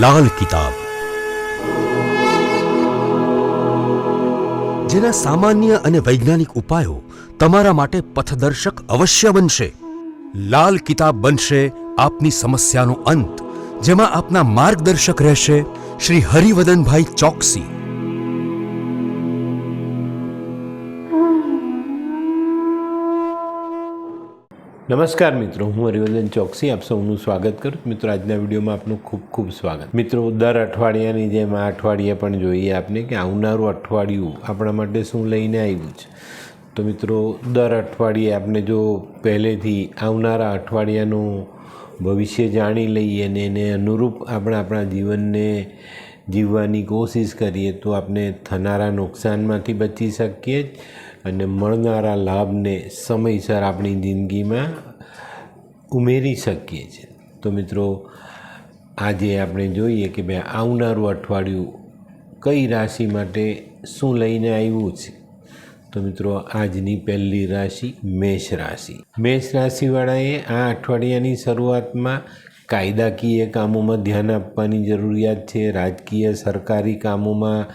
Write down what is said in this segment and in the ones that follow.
લાલ કિતાબ, જેના સામાન્ય અને વૈજ્ઞાનિક ઉપાયો તમારા માટે પથદર્શક અવશ્ય બનશે. લાલ કિતાબ બનશે આપની સમસ્યાનો અંત, જેમાં આપના માર્ગદર્શક રહેશે શ્રી હરિવદનભાઈ ચોકસી. નમસ્કાર મિત્રો, હું હરિવર્ધન ચોકસી આપ સૌનું સ્વાગત કરું. મિત્રો, આજના વિડીયોમાં આપનું ખૂબ ખૂબ સ્વાગત. મિત્રો, દર અઠવાડિયાની જેમ આ અઠવાડિયે પણ જોઈએ આપને કે આવનારું અઠવાડિયું આપણા માટે શું લઈને આવ્યું છે. તો મિત્રો, દર અઠવાડિયે આપણે જો પહેલેથી આવનારા અઠવાડિયાનું ભવિષ્ય જાણી લઈએ અને એને અનુરૂપ આપણે આપણા જીવનને જીવવાની કોશિશ કરીએ તો આપણે થનારા નુકસાનમાંથી બચી શકીએ જ અને મળનારા લાભને સમયસર આપણી જિંદગીમાં ઉમેરી શકીએ છીએ. તો મિત્રો, આજે આપણે જોઈએ કે ભાઈ આવનારું અઠવાડિયું કઈ રાશિ માટે શું લઈને આવ્યું છે. તો મિત્રો, આજની પહેલી રાશિ મેષ રાશિ. મેષ રાશિવાળાએ આ અઠવાડિયાની શરૂઆતમાં કાયદાકીય કામોમાં ધ્યાન આપવાની જરૂરિયાત છે. રાજકીય સરકારી કામોમાં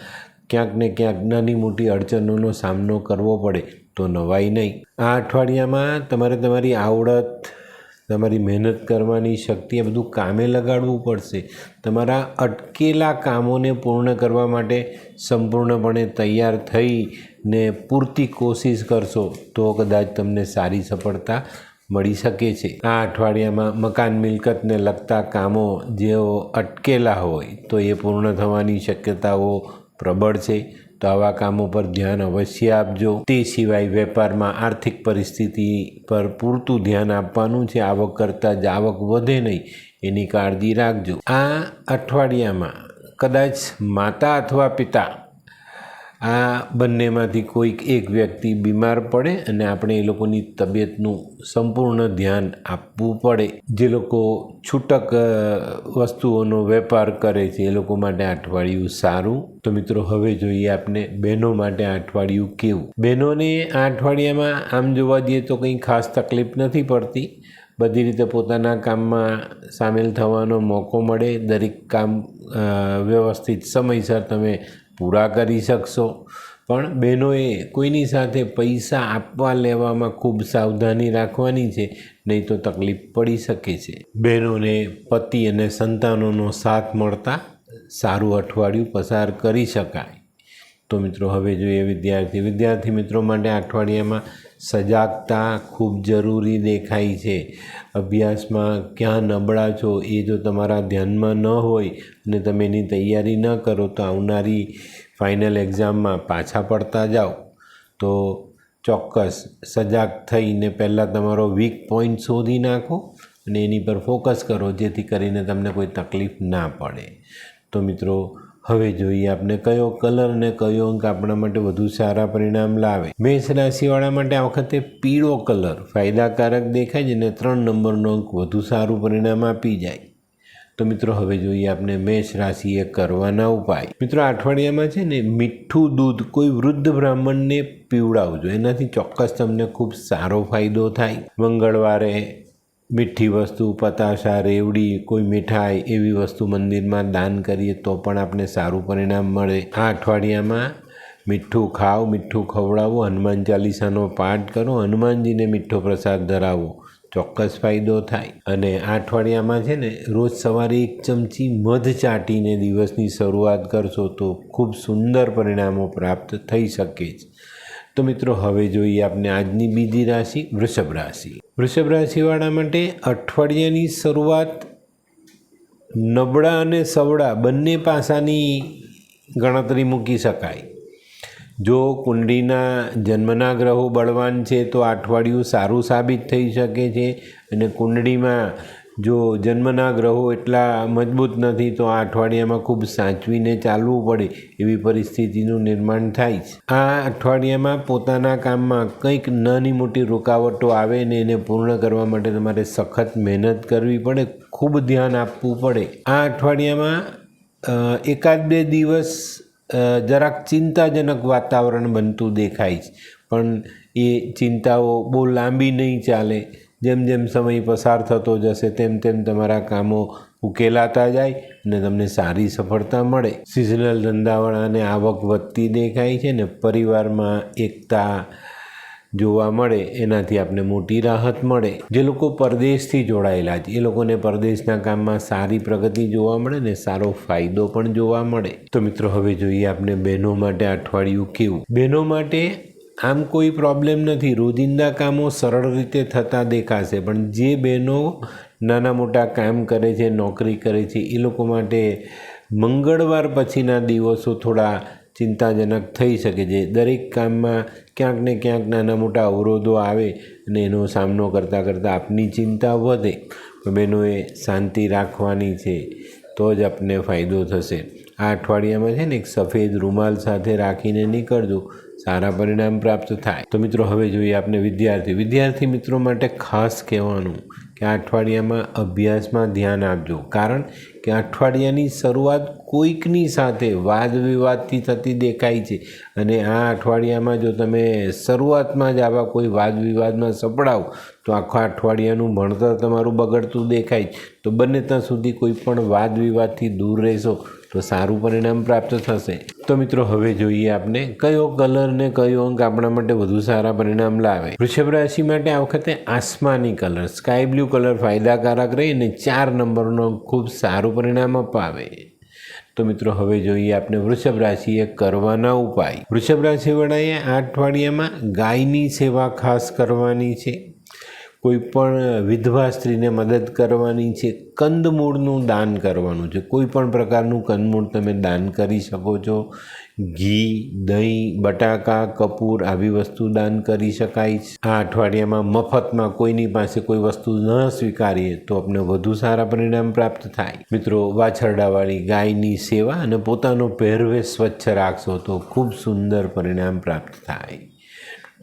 ક્યાંક ને ક્યાંક નાની મોટી અડચણોનો સામનો કરવો પડે તો નવાઈ નહીં. આ અઠવાડિયામાં તમારે તમારી આવડત, તમારી મહેનત કરવાની શક્તિ, આ બધું કામે લગાડવું પડશે. તમારા અટકેલા કામોને પૂર્ણ કરવા માટે સંપૂર્ણપણે તૈયાર થઈને પૂરતી કોશિશ કરશો તો કદાચ તમને સારી સફળતા મળી શકે છે. આ અઠવાડિયામાં મકાન મિલકતને લગતા કામો જેઓ અટકેલા હોય તો એ પૂર્ણ થવાની શક્યતાઓ પ્રબળ છે. તો આવા કામો પર ધ્યાન અવશ્ય આપજો. તે સિવાય વેપારમાં આર્થિક પરિસ્થિતિ પર પૂરતું ધ્યાન આપવાનું છે. આવક કરતાં જ આવક વધે નહીં એની કાળજી રાખજો. આ અઠવાડિયામાં કદાચ માતા અથવા પિતા આ બંનેમાંથી કોઈક એક વ્યક્તિ બીમાર પડે અને આપણે એ લોકોની તબિયતનું સંપૂર્ણ ધ્યાન આપવું પડે. જે લોકો છૂટક વસ્તુઓનો વેપાર કરે છે એ લોકો માટે અઠવાડિયું સારું. તો મિત્રો, હવે જોઈએ આપણે બહેનો માટે આ અઠવાડિયું કેવું. બહેનોને આ અઠવાડિયામાં આમ જોવા જઈએ તો કંઈ ખાસ તકલીફ નથી પડતી. બધી રીતે પોતાના કામમાં સામેલ થવાનો મોકો મળે. દરેક કામ વ્યવસ્થિત સમયસર તમે પૂરા કરી શકશો. પણ બહેનોએ કોઈની સાથે પૈસા આપવા લેવામાં ખૂબ સાવધાની રાખવાની છે, નહીં તો તકલીફ પડી શકે છે. બહેનોને પતિ અને સંતાનોનો સાથ મળતા સારું અઠવાડિયું પસાર કરી શકાય. તો મિત્રો, હવે જોઈએ વિદ્યાર્થી મિત્રો માટે અઠવાડિયામાં સજાગતા ખૂબ જરૂરી દેખાય છે. અભ્યાસમાં ક્યાં નબળા છો એ જો તમારા ધ્યાનમાં ન હોય અને તમે એની તૈયારી ન કરો તો આવનારી ફાઇનલ એક્ઝામમાં પાછા પડતા જાઓ. તો ચોક્કસ સજાગ થઈને પહેલાં તમારો વીક પોઈન્ટ શોધી નાખો અને એની પર ફોકસ કરો, જેથી કરીને તમને કોઈ તકલીફ ના પડે. તો મિત્રો, હવે જોઈએ આપણે કયો કલર અને કયો અંક આપણા માટે વધુ સારા પરિણામ લાવે. મેષ રાશિવાળા માટે આ વખતે પીળો કલર ફાયદાકારક દેખાય છે અને 3 નંબરનો અંક વધુ સારું પરિણામ આપી જાય. તો મિત્રો, હવે જોઈએ આપણે મેષ રાશિએ કરવાના ઉપાય. મિત્રો, આ અઠવાડિયામાં છે ને મીઠું દૂધ કોઈ વૃદ્ધ બ્રાહ્મણને પીવડાવજો. એનાથી ચોક્કસ તમને ખૂબ સારો ફાયદો થાય. મંગળવારે મીઠી વસ્તુ, પતાશા, રેવડી, કોઈ મીઠાઈ એવી વસ્તુ મંદિરમાં દાન કરીએ તો પણ આપણે સારું પરિણામ મળે. આ અઠવાડિયામાં મીઠું ખાઓ, મીઠું ખવડાવો, હનુમાન ચાલીસાનો પાઠ કરો, હનુમાનજીને મીઠો પ્રસાદ ધરાવો, ચોક્કસ ફાયદો થાય. અને આ અઠવાડિયામાં છે ને રોજ સવારે 1 ચમચી મધ ચાટીને દિવસની શરૂઆત કરશો તો ખૂબ સુંદર પરિણામો પ્રાપ્ત થઈ શકે છે. તો મિત્રો, હવે જોઈએ આપણે આજની બીજી રાશિ વૃષભ રાશિ. વૃષભ રાશિવાળા માટે અઠવાડિયાની શરૂઆત નબળા અને સવળા બંને પાસાની ગણતરી મૂકી શકાય. જો કુંડળીના જન્મના ગ્રહો બળવાન છે તો આ અઠવાડિયું સારું સાબિત થઈ શકે છે અને કુંડળીમાં જો જન્મના ગ્રહો એટલા મજબૂત નથી તો આ અઠવાડિયામાં ખૂબ સાચવીને ચાલવું પડે એવી પરિસ્થિતિનું નિર્માણ થાય છે. આ અઠવાડિયામાં પોતાના કામમાં કંઈક નાની મોટી રૂકાવટો આવે ને એને પૂર્ણ કરવા માટે તમારે સખત મહેનત કરવી પડે, ખૂબ ધ્યાન આપવું પડે. આ અઠવાડિયામાં 1-2 દિવસ જરાક ચિંતાજનક વાતાવરણ બનતું દેખાય છે, પણ એ ચિંતાઓ બહુ લાંબી નહીં ચાલે. જેમ જેમ સમય પસાર થતો જશે તેમ તેમ તમારા કામો ઉકેલાતા જાય અને તમને સારી સફળતા મળે. સિઝનલ ધંધાવાળાને આવક વધતી દેખાય છે ને પરિવારમાં એકતા જોવા મળે, એનાથી આપને મોટી રાહત મળે. જે લોકો પરદેશથી જોડાયેલા છે એ લોકોને પરદેશના કામમાં સારી પ્રગતિ જોવા મળે ને સારો ફાયદો પણ જોવા મળે. તો મિત્રો હવે જોઈએ આપણે બહેનો માટે અઠવાડિયું કેવું. બહેનો માટે આમ કોઈ પ્રોબ્લેમ નથી, રોજિંદા કામો સરળ રીતે થતા દેખાશે. પણ જે બહેનો નાના મોટા કામ કરે છે, નોકરી કરે છે, એ લોકો માટે મંગળવાર પછીના દિવસો થોડા ચિંતાજનક થઈ શકે છે. દરેક કામમાં ક્યાંક ને ક્યાંક નાના મોટા અવરોધો આવે અને એનો સામનો કરતાં કરતાં આપની ચિંતા વધે. બહેનોએ શાંતિ રાખવાની છે તો જ આપને ફાયદો થશે. આ અઠવાડિયામાં છે ને એક સફેદ રૂમાલ સાથે રાખીને નીકળજો, સારા પરિણામ પ્રાપ્ત થાય. તો મિત્રો હવે જોઈએ આપણે વિદ્યાર્થી મિત્રો માટે ખાસ કહેવાનું કે આ અઠવાડિયામાં અભ્યાસમાં ધ્યાન આપજો. કારણ કે અઠવાડિયાની શરૂઆત કોઈકની સાથે વાદ વિવાદથી થતી દેખાય છે અને આ અઠવાડિયામાં જો તમે શરૂઆતમાં જ આવા કોઈ વાદ વિવાદમાં સપડાવો તો આખા અઠવાડિયાનું ભણતર તમારું બગડતું દેખાય. તો બને ત્યાં સુધી કોઈ પણ વાદ વિવાદથી દૂર રહેશો તો સારું પરિણામ પ્રાપ્ત થશે. તો મિત્રો હવે જોઈએ આપણે કયો કલર ને કયો અંક આપણા માટે વધુ સારા પરિણામ લાવે. વૃષભ રાશિ માટે આ વખતે આસમાની કલર સ્કાય બ્લુ કલર ફાયદાકારક રહી અને 4 નંબરનો ખૂબ સારું પરિણામ અપાવે. તો મિત્રો હવે જોઈએ આપણે વૃષભ રાશિએ કરવાના ઉપાય. વૃષભ રાશિવાળાએ આ અઠવાડિયામાં ગાયની સેવા ખાસ કરવાની છે. કોઈ પણ વિધવા સ્ત્રીને મદદ કરવાની છે. કંદમૂળનું દાન કરવાનું છે. કોઈ પણ પ્રકારનું કંદમૂળ તમે દાન કરી શકો છો. ઘી, દહીં, બટાકા, કપૂર આવી વસ્તુ દાન કરી શકાય છે. આ અઠવાડિયામાં મફતમાં કોઈની પાસે કોઈ વસ્તુ ન સ્વીકારીએ તો આપણે વધુ સારા પરિણામ પ્રાપ્ત થાય. મિત્રો વાછરડાવાળી ગાયની સેવા અને પોતાનો પહેરવેશ સ્વચ્છ રાખશો તો ખૂબ સુંદર પરિણામ પ્રાપ્ત થાય.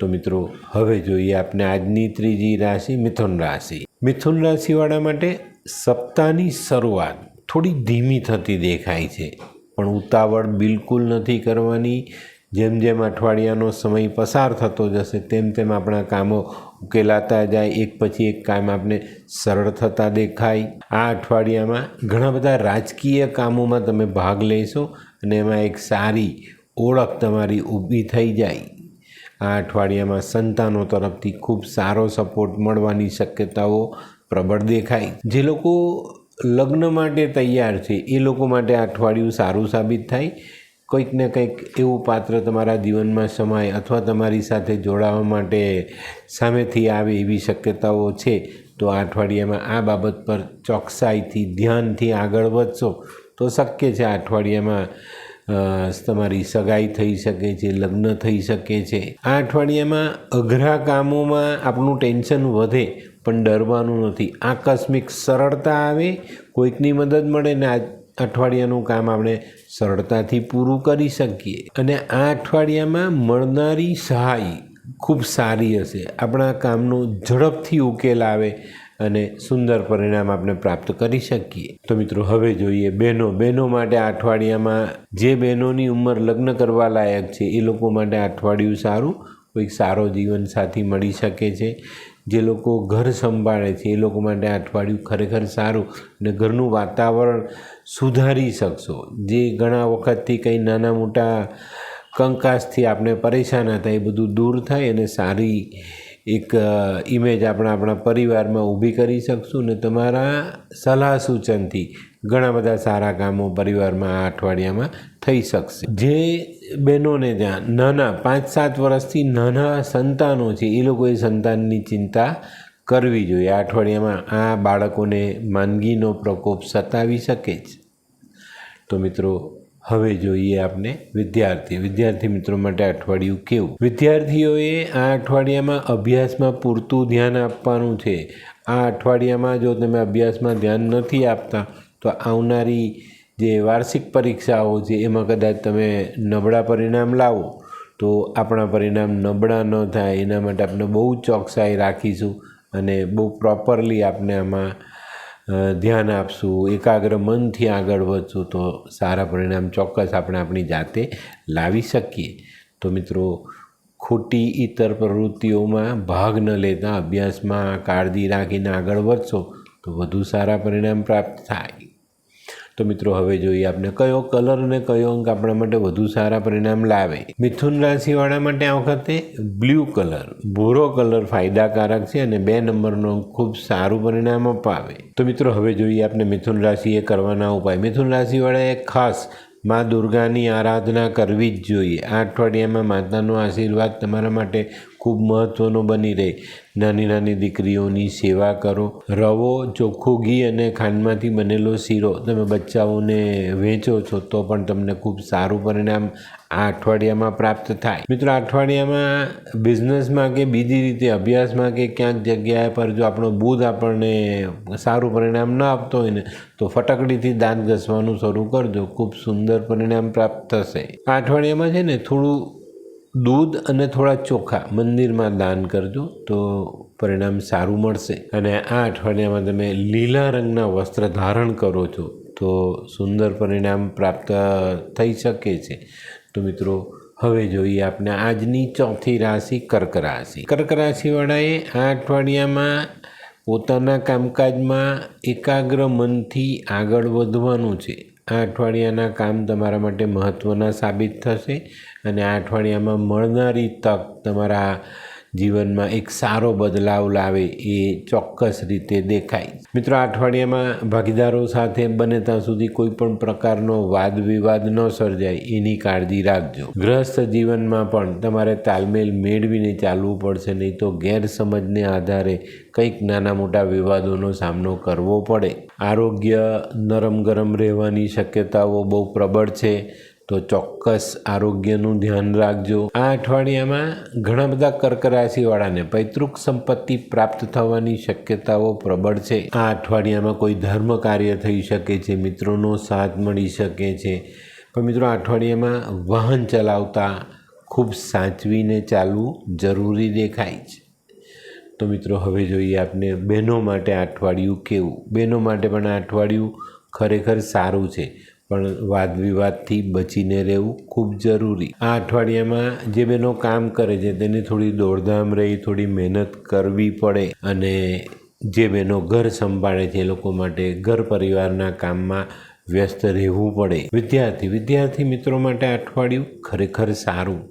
તો મિત્રો હવે જોઈએ આપણે આજની ત્રીજી રાશિ મિથુન રાશિ. મિથુન રાશિવાળા માટે સપ્તાહની શરૂઆત થોડી ધીમી થતી દેખાય છે, પણ ઉતાવળ બિલકુલ નથી કરવાની. જેમ જેમ અઠવાડિયાનો સમય પસાર થતો જશે તેમ તેમ આપણા કામો ઉકેલાતા જાય, એક પછી એક કામ આપણે સરળ થતા દેખાય. આ અઠવાડિયામાં ઘણા બધા રાજકીય કામોમાં તમે ભાગ લેશો અને એમાં એક સારી ઓળખ તમારી ઊભી થઈ જાય. આ અઠવાડિયામાં સંતાનો તરફથી ખૂબ સારો સપોર્ટ મળવાની શક્યતાઓ પ્રબળ દેખાય. જે લોકો લગ્ન માટે તૈયાર છે એ લોકો માટે આ અઠવાડિયું સારું સાબિત થાય. કંઈક ને કંઈક એવું પાત્ર તમારા જીવનમાં સમાય અથવા તમારી સાથે જોડાવા માટે સામેથી આવે એવી શક્યતાઓ છે. તો આ અઠવાડિયામાં આ બાબત પર ચોકસાઈથી ધ્યાનથી આગળ વધશો તો શક્ય છે આ અઠવાડિયામાં તમારી સગાઈ થઈ શકે છે, લગ્ન થઈ શકે છે. આ અઠવાડિયામાં અઘરા કામોમાં આપણું ટેન્શન વધે પણ ડરવાનું નથી. આકસ્મિક સરળતા આવે, કોઈકની મદદ મળે ને આ અઠવાડિયાનું કામ આપણે સરળતાથી પૂરું કરી શકીએ. અને આ અઠવાડિયામાં મળનારી સહાય ખૂબ સારી હશે. આપણા કામનો ઝડપથી ઉકેલ આવે અને સુંદર પરિણામ આપણે પ્રાપ્ત કરી શકીએ. તો મિત્રો હવે જોઈએ બહેનો માટે આ અઠવાડિયામાં જે બહેનોની ઉંમર લગ્ન કરવા લાયક છે એ લોકો માટે આ અઠવાડિયું સારું. કોઈક સારો જીવનસાથી મળી શકે છે. જે લોકો ઘર સંભાળે છે એ લોકો માટે આ અઠવાડિયું ખરેખર સારું અને ઘરનું વાતાવરણ સુધારી શકશો. જે ઘણા વખતથી કંઈ નાના મોટા કંકાસથી આપણે પરેશાન હતા એ બધું દૂર થાય અને સારી એક ઇમેજ આપણા પરિવારમાં ઊભી કરી શકશું ને તમારા સલાહ સૂચનથી ઘણા બધા સારા કામો પરિવારમાં આ અઠવાડિયામાં થઈ શકશે. જે બહેનોને ત્યાં નાના 5-7 વર્ષથી નાના સંતાનો છે એ લોકોએ સંતાનની ચિંતા કરવી જોઈએ. આ અઠવાડિયામાં આ બાળકોને માંદગીનો પ્રકોપ સતાવી શકે છે. તો મિત્રો હવે જોઈએ આપણે વિદ્યાર્થી મિત્રો માટે અઠવાડિયું કેવું. વિદ્યાર્થીઓએ આ અઠવાડિયામાં અભ્યાસમાં પૂરતું ધ્યાન આપવાનું છે. આ અઠવાડિયામાં જો તમે અભ્યાસમાં ધ્યાન નથી આપતા તો આવનારી જે વાર્ષિક પરીક્ષાઓ છે એમાં કદાચ તમે નબળા પરિણામ લાવો તો આપણા પરિણામ નબળા ન થાય એના માટે આપણે બહુ ચોકસાઈ રાખીશું અને બહુ પ્રોપરલી આપણે આમાં ધ્યાન આપશું, એકાગ્ર મનથી આગળ વધશું તો સારા પરિણામ ચોક્કસ આપણે આપણી જાતે લાવી શકીએ. તો મિત્રો ખોટી ઇતર પ્રવૃત્તિઓમાં ભાગ ન લેતા અભ્યાસમાં કાળજી રાખીને આગળ વધશો તો વધુ સારા પરિણામ પ્રાપ્ત થાય. તો મિત્રો હવે જોઈએ આપણે કયો કલર અને કયો અંક આપણા માટે વધુ સારા પરિણામ લાવે. મિથુન રાશિવાળા માટે આ વખતે બ્લુ કલર, ભૂરો કલર ફાયદાકારક છે અને 2 નંબરનો અંક ખૂબ સારું પરિણામ અપાવે. તો મિત્રો હવે જોઈએ આપણે મિથુન રાશિએ કરવાના ઉપાય. મિથુન રાશિવાળાએ ખાસ મા દુર્ગાની આરાધના કરવી જ જોઈએ. આ અઠવાડિયામાં માતાનો આશીર્વાદ તમારા માટે ખૂબ મહત્ત્વનો બની રહે. નાની નાની દીકરીઓની સેવા કરો. રવો, ચોખ્ખું ઘી અને ખાંડમાંથી બનેલો શીરો તમે બચ્ચાઓને વેચો છો તો પણ તમને ખૂબ સારું પરિણામ આ અઠવાડિયામાં પ્રાપ્ત થાય. મિત્રો આ અઠવાડિયામાં બિઝનેસમાં કે બીજી રીતે અભ્યાસમાં કે ક્યાંક જગ્યાએ પર જો આપણો બુધ આપણને સારું પરિણામ ન આપતો હોય ને તો ફટકડીથી દાંત ઘસવાનું શરૂ કરજો. ખૂબ સુંદર પરિણામ પ્રાપ્ત થશે. આ અઠવાડિયામાં છે ને થોડું દૂધ અને થોડા ચોખા મંદિરમાં દાન કરજો તો પરિણામ સારું મળશે. અને આ અઠવાડિયામાં તમે લીલા રંગના વસ્ત્ર ધારણ કરો છો તો સુંદર પરિણામ પ્રાપ્ત થઈ શકે છે. તો મિત્રો હવે જોઈએ આપણે આજની ચોથી રાશિ કર્ક રાશિ. કર્ક રાશિવાળાએ આ અઠવાડિયામાં પોતાના કામકાજમાં એકાગ્ર મનથી આગળ વધવાનું છે. આ અઠવાડિયાના કામ તમારા માટે મહત્ત્વના સાબિત થશે અને આ અઠવાડિયામાં મળનારી તક તમારા જીવનમાં એક સારો બદલાવ લાવે એ ચોક્કસ રીતે દેખાય. મિત્રો આ અઠવાડિયામાં ભાગીદારો સાથે બને ત્યાં સુધી કોઈ પણ પ્રકારનો વાદ વિવાદ ન સર્જાય એની કાળજી રાખજો. ગૃહસ્થ જીવનમાં પણ તમારે તાલમેલ મેળવીને ચાલવું પડશે, નહીં તો ગેરસમજને આધારે કંઈક નાના મોટા વિવાદોનો સામનો કરવો પડે. આરોગ્ય નરમ ગરમ રહેવાની શક્યતાઓ બહુ પ્રબળ છે તો ચોક્કસ આરોગ્યનું ધ્યાન રાખજો. આ અઠવાડિયામાં ઘણા બધા કર્ક રાશિવાળાને પૈતૃક સંપત્તિ પ્રાપ્ત થવાની શક્યતાઓ પ્રબળ છે. આ અઠવાડિયામાં કોઈ ધર્મ કાર્ય થઈ શકે છે, મિત્રોનો સાથ મળી શકે છે. પણ મિત્રો આ અઠવાડિયામાં વાહન ચલાવતા ખૂબ સાચવીને ચાલવું જરૂરી દેખાય છે. તો મિત્રો હવે જોઈએ આપણે બહેનો માટે આ અઠવાડિયું કેવું. બહેનો માટે પણ આ અઠવાડિયું ખરેખર સારું છે, પણ વાદ વિવાદથી બચીને રહેવું ખૂબ જરૂરી. આ અઠવાડિયામાં જે બહેનો કામ કરે છે તેને થોડી દોડધામ રહી, થોડી મહેનત કરવી પડે. અને જે બહેનો ઘર સંભાળે છે એ લોકો માટે ઘર પરિવારના કામમાં વ્યસ્ત રહેવું પડે. વિદ્યાર્થી મિત્રો માટે આ અઠવાડિયું ખરેખર સારું.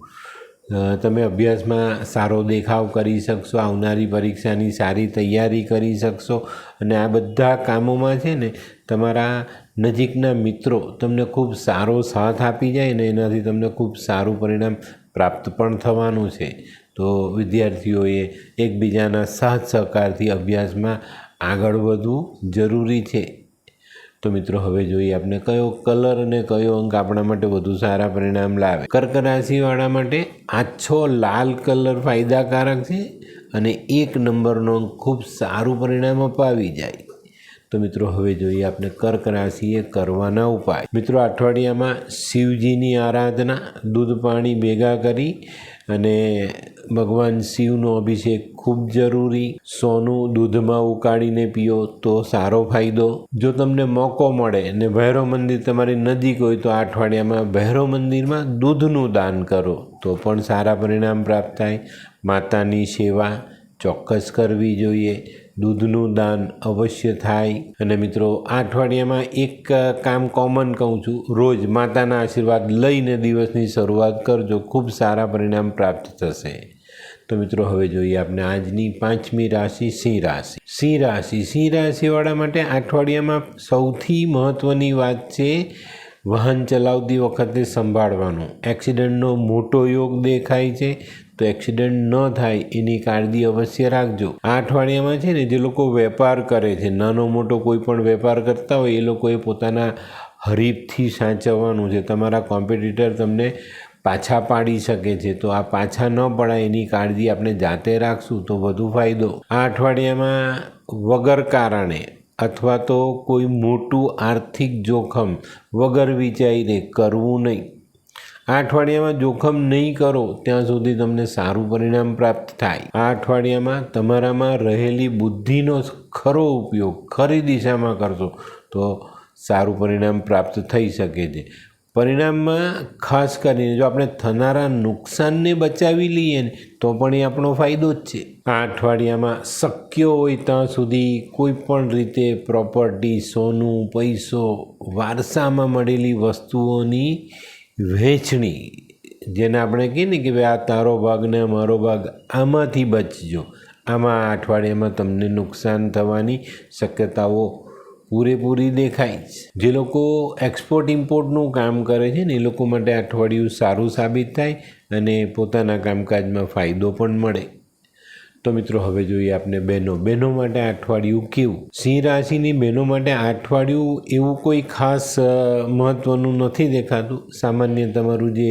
તમે અભ્યાસમાં સારો દેખાવ કરી શકશો, આવનારી પરીક્ષાની સારી તૈયારી કરી શકશો અને આ બધા કામોમાં છે ને તમારા નજીકના મિત્રો તમને ખૂબ સારો સાથ આપી જાય ને એનાથી તમને ખૂબ સારું પરિણામ પ્રાપ્ત પણ થવાનું છે. તો વિદ્યાર્થીઓએ એકબીજાના સાથ સહકારથી અભ્યાસમાં આગળ વધવું જરૂરી છે. તો મિત્રો હવે જોઈએ આપણે કયો કલર અને કયો અંક આપણા માટે વધુ સારા પરિણામ લાવે. કર્ક રાશિવાળા માટે આછો લાલ કલર ફાયદાકારક છે અને 1 નંબરનો અંક ખૂબ સારું પરિણામ અપાવી જાય. તો મિત્રો હવે જોઈએ આપણે કર્ક રાશિએ કરવાના ઉપાય. મિત્રો અઠવાડિયામાં શિવજીની આરાધના, દૂધ પાણી ભેગા કરી અને ભગવાન શિવનો અભિષેક ખૂબ જરૂરી. સોનું દૂધમાં ઉકાળીને પીઓ તો સારો ફાયદો. જો તમને મોકો મળે અને ભૈરવ મંદિર તમારી નજીક હોય તો આ અઠવાડિયામાં ભૈરવ મંદિરમાં દૂધનું દાન કરો તો પણ સારા પરિણામ પ્રાપ્ત થાય. માતાની સેવા ચોક્કસ કરવી જોઈએ. દૂધનું દાન અવશ્ય થાય. અને મિત્રો આ અઠવાડિયામાં એક કામ કોમન કહું છું, રોજ માતાના આશીર્વાદ લઈને દિવસની શરૂઆત કરજો, ખૂબ સારા પરિણામ પ્રાપ્ત થશે. તો મિત્રો હવે જોઈએ આપણે આજની 5મી રાશિ સિંહ રાશિ. સિંહ રાશિવાળા માટે આ અઠવાડિયામાં સૌથી મહત્ત્વની વાત છે વાહન ચલાવતી વખતે સંભાળવાનું. એક્સિડન્ટનો મોટો યોગ દેખાય છે તો એક્સિડન્ટ ન થાય એની કાળજી અવશ્ય રાખજો. આ અઠવાડિયામાં છે ને જે લોકો વેપાર કરે છે, નાનો મોટો કોઈ પણ વેપાર કરતા હોય એ લોકોએ પોતાના હરીફથી સાચવવાનું છે. તમારા કોમ્પિટિટર તમને પાછા પાડી શકે છે તો આ પાછા ન પડાય એની કાળજી આપણે જાતે રાખશું તો વધુ ફાયદો. આ અઠવાડિયામાં વગર કારણે અથવા તો કોઈ મોટું આર્થિક જોખમ વગર વિચારીને કરવું નહીં. આ અઠવાડિયામાં જોખમ નહીં કરો ત્યાં સુધી તમને સારું પરિણામ પ્રાપ્ત થાય. આ અઠવાડિયામાં તમારામાં રહેલી બુદ્ધિનો ખરો ઉપયોગ ખરી દિશામાં કરશો તો સારું પરિણામ પ્રાપ્ત થઈ શકે છે. પરિણામમાં ખાસ કરીને જો આપણે થનારા નુકસાનને બચાવી લઈએ ને તો પણ એ આપણો ફાયદો જ છે. આ અઠવાડિયામાં શક્ય હોય ત્યાં સુધી કોઈ પણ રીતે પ્રોપર્ટી, સોનું, પૈસો, વારસામાં મળેલી વસ્તુઓની વહેંચણી, જેને આપણે કહીએ ને કે ભાઈ આ તારો ભાગ ને મારો ભાગ, આમાંથી બચજો. આમાં આ અઠવાડિયામાં તમને નુકસાન થવાની શક્યતાઓ પૂરેપૂરી દેખાય છે. જે લોકો એક્સપોર્ટ ઇમ્પોર્ટનું કામ કરે છે ને એ લોકો માટે અઠવાડિયું સારું સાબિત થાય અને પોતાના કામકાજમાં ફાયદો પણ મળે. તો મિત્રો હવે જોઈએ આપણે બહેનો માટે આ અઠવાડિયું કેવું. સિંહ રાશિની બહેનો માટે આ અઠવાડિયું એવું કોઈ ખાસ મહત્ત્વનું નથી દેખાતું. સામાન્ય તમારું જે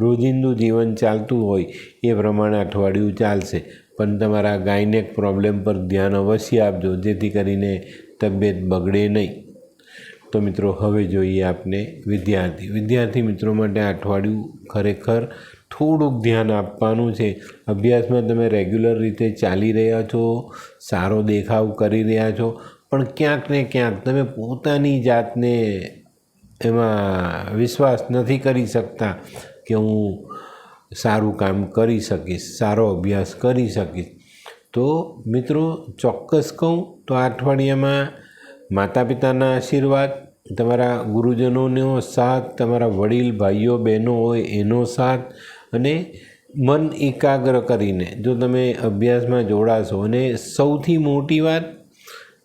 રોજિંદુ જીવન ચાલતું હોય એ પ્રમાણે અઠવાડિયું ચાલશે, પણ તમારા ગાયનેક પ્રોબ્લેમ પર ધ્યાન અવશ્ય આપજો જેથી કરીને તબિયત બગડે નહીં. તો મિત્રો હવે જોઈએ આપણે વિદ્યાર્થી મિત્રો માટે આ અઠવાડિયું ખરેખર થોડુંક ધ્યાન આપવાનું છે. અભ્યાસમાં તમે રેગ્યુલર રીતે ચાલી રહ્યા છો, સારો દેખાવ કરી રહ્યા છો, પણ ક્યાંક ને ક્યાંક તમે પોતાની જાતને એમાં વિશ્વાસ નથી કરી શકતા કે હું સારું કામ કરી શકીશ, સારો અભ્યાસ કરી શકીશ. તો મિત્રો ચોક્કસ કહું તો આ અઠવાડિયામાં માતા પિતાના આશીર્વાદ, તમારા ગુરુજનોનો સાથ, તમારા વડીલ ભાઈઓ બહેનો હોય એનો સાથ, અને મન એકાગ્ર કરીને જો તમે અભ્યાસમાં જોડાશો, અને સૌથી મોટી વાત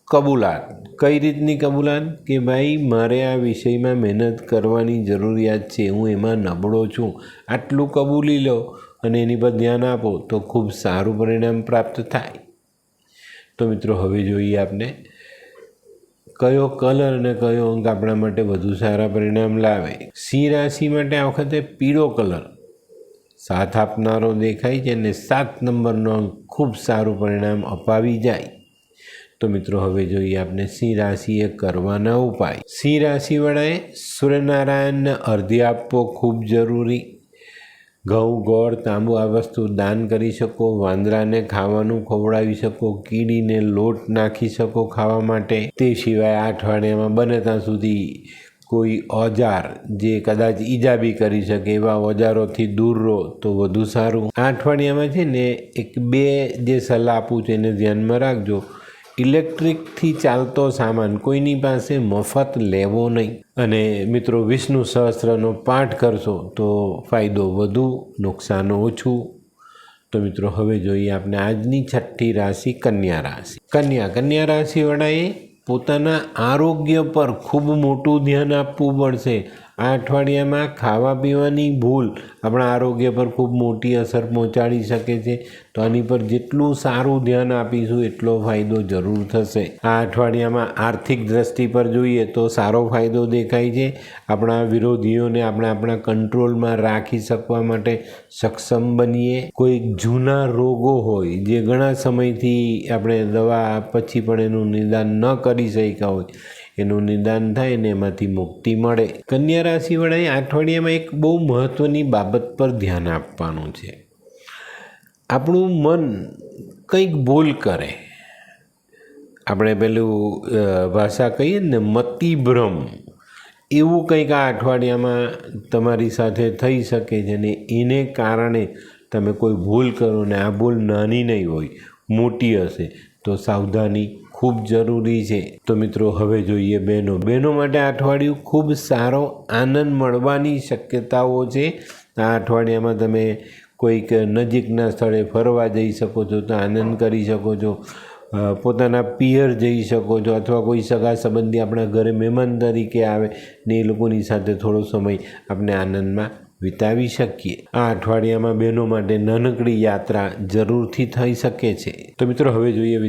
કબૂલાત. કઈ રીતની કબૂલાત કે ભાઈ મારે આ વિષયમાં મહેનત કરવાની જરૂરિયાત છે, હું એમાં નબળો છું, આટલું કબૂલી લો અને એની પર ધ્યાન આપો તો ખૂબ સારું પરિણામ પ્રાપ્ત થાય. તો મિત્રો હવે જોઈએ આપણે કયો કલર અને કયો અંક આપણા માટે વધુ સારા પરિણામ લાવે. સિંહ રાશિ માટે આ વખતે પીળો કલર સાથ આપનારો દેખાય છે અને 7 નંબરનો અંક ખૂબ સારું પરિણામ અપાવી જાય. તો મિત્રો હવે જોઈએ આપણે સિંહ રાશિએ કરવાના ઉપાય. સિંહ રાશિવાળાએ સૂર્યનારાયણને અર્ધ્ય આપવો ખૂબ જરૂરી. ઘઉં, ગોળ, તાંબુ આ વસ્તુ દાન કરી શકો. વાંદરાને ખાવાનું ખવડાવી શકો. કીડીને લોટ નાખી શકો ખાવા માટે. તે સિવાય આ અઠવાડિયામાં બને ત્યાં સુધી કોઈ ઓજાર જે કદાચ ઈજા બી કરી શકે એવા ઓજારોથી દૂર રહો તો વધુ સારું. આ અઠવાડિયામાં છે ને 1-2 જે સલાહ આપું છું એને ધ્યાનમાં રાખજો. ઇલેક્ટ્રિકથી ચાલતો સામાન કોઈની પાસે મફત લેવો નહીં. અને મિત્રો વિષ્ણુ સહસ્ત્રનો પાઠ કરશો તો ફાયદો વધુ, નુકસાન ઓછું. તો મિત્રો હવે જોઈએ આપણે આજની છઠ્ઠી રાશિ કન્યા રાશિ. કન્યા રાશિવાળાએ પોતાના આરોગ્ય પર ખૂબ મોટું ધ્યાન આપવું પડશે. આ અઠવાડિયામાં ખાવા પીવાની ભૂલ આપણા આરોગ્ય પર ખૂબ મોટી અસર પહોંચાડી શકે છે. તો આની પર જેટલું સારું ધ્યાન આપીશું એટલો ફાયદો જરૂર થશે. આ અઠવાડિયામાં આર્થિક દ્રષ્ટિ પર જોઈએ તો સારો ફાયદો દેખાય છે. આપણા વિરોધીઓને આપણે આપણા કંટ્રોલમાં રાખી શકવા માટે સક્ષમ બનીએ. કોઈ જૂના રોગો હોય જે ઘણા સમયથી આપણે દવા પછી પણ એનું નિદાન ન કરી શક્યા હોય, એનું નિદાન થાય ને એમાંથી મુક્તિ મળે. કન્યા રાશિવાળાએ આ અઠવાડિયામાં એક બહુ મહત્ત્વની બાબત પર ધ્યાન આપવાનું છે. આપણું મન કંઈક ભૂલ કરે, આપણે પેલું ભાષા કહીએ ને મતિભ્રમ, એવું કંઈક આ અઠવાડિયામાં તમારી સાથે થઈ શકે છે ને એને કારણે તમે કોઈ ભૂલ કરો ને આ ભૂલ નાની નહીં હોય, મોટી હશે તો સાવધાની ખૂબ જરૂરી છે. તો મિત્રો હવે જોઈએ બહેનો માટે આ અઠવાડિયું ખૂબ સારો આનંદ મળવાની શક્યતાઓ છે. આ અઠવાડિયામાં તમે કોઈક નજીકના સ્થળે ફરવા જઈ શકો છો તો આનંદ કરી શકો છો. પોતાના પિયર જઈ શકો છો, અથવા કોઈ સગા સંબંધી આપણા ઘરે મહેમાન તરીકે આવે ને એ લોકોની સાથે થોડો સમય આપણે આનંદમાં વિતાવી શકીએ. આ અઠવાડિયામાં બહેનો માટે નાનકડી યાત્રા જરૂરથી થઈ શકે છે. તો મિત્રો હવે જોઈએ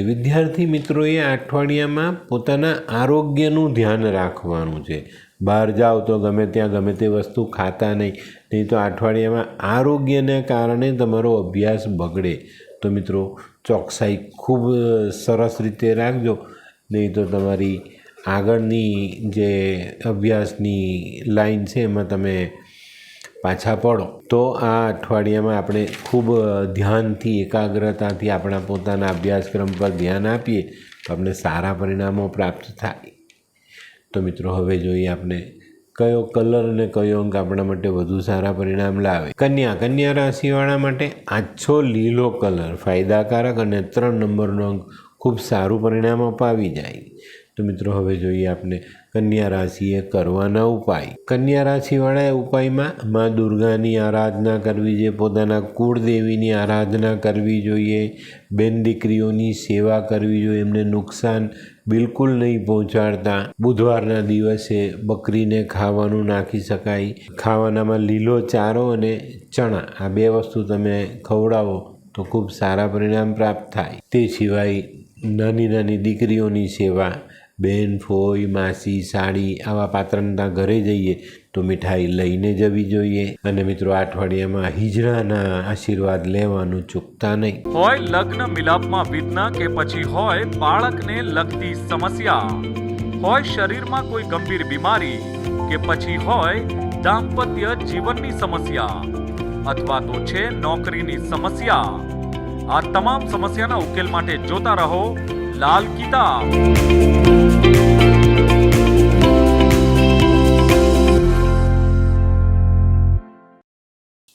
વિદ્યાર્થી મિત્રોએ આ અઠવાડિયામાં પોતાના આરોગ્યનું ધ્યાન રાખવાનું છે. બહાર જાઓ તો ગમે ત્યાં ગમે તે વસ્તુ ખાતા નહીં તો અઠવાડિયામાં આરોગ્યને કારણે તમારો અભ્યાસ બગડે. તો મિત્રો ચોકસાઈ ખૂબ સરસ રીતે રાખજો, નહીં તો તમારી આગળની જે અભ્યાસની લાઈન છે એમાં તમે પાછા પડો. તો આ અઠવાડિયામાં આપણે ખૂબ ધ્યાનથી, એકાગ્રતાથી આપણા પોતાના અભ્યાસક્રમ પર ધ્યાન આપીએ તો આપણે સારા પરિણામો પ્રાપ્ત થાય. તો મિત્રો હવે જોઈએ આપણે કયો કલર અને કયો અંક આપણા માટે વધુ સારા પરિણામ લાવે. કન્યા રાશિવાળા માટે આછો લીલો કલર ફાયદાકારક અને 3 નંબરનો અંક ખૂબ સારું પરિણામ અપાવી જાય. તો મિત્રો હવે જોઈએ આપણે કન્યા રાશિએ કરવાના ઉપાય. કન્યા રાશિવાળાએ ઉપાયમાં મા દુર્ગાની આરાધના કરવી જોઈએ, પોતાના કુળદેવીની આરાધના કરવી જોઈએ, બેન દીકરીઓની સેવા કરવી જોઈએ, એમને નુકસાન બિલકુલ નહીં પહોંચાડતા. બુધવારના દિવસે બકરીને ખાવાનું નાખી શકાય. ખાવાનામાં લીલો ચારો અને ચણા આ 2 વસ્તુ તમે ખવડાવો તો ખૂબ સારા પરિણામ પ્રાપ્ત થાય. તે સિવાય નાની દીકરીઓની સેવા, બેન, ફોઈ, માસી, સાડી આવા પાત્રના ઘરે જઈએ તો મીઠાઈ લઈને જવી જોઈએ. અને મિત્રો આ અઠવાડિયામાં હિજડાના આશીર્વાદ લેવાનું ચૂકતા નહીં. હોય લગ્ન મિલાપમાં વિઘ્ન કે પછી હોય બાળકને લગતી સમસ્યા, હોય શરીરમાં કોઈ ગંભીર બીમારી કે પછી હોય દાંપત્ય જીવનની સમસ્યા અથવા તો છે નોકરીની સમસ્યા, આ તમામ સમસ્યાના ઉકેલ માટે જોતા રહો લાલ કિતાબ.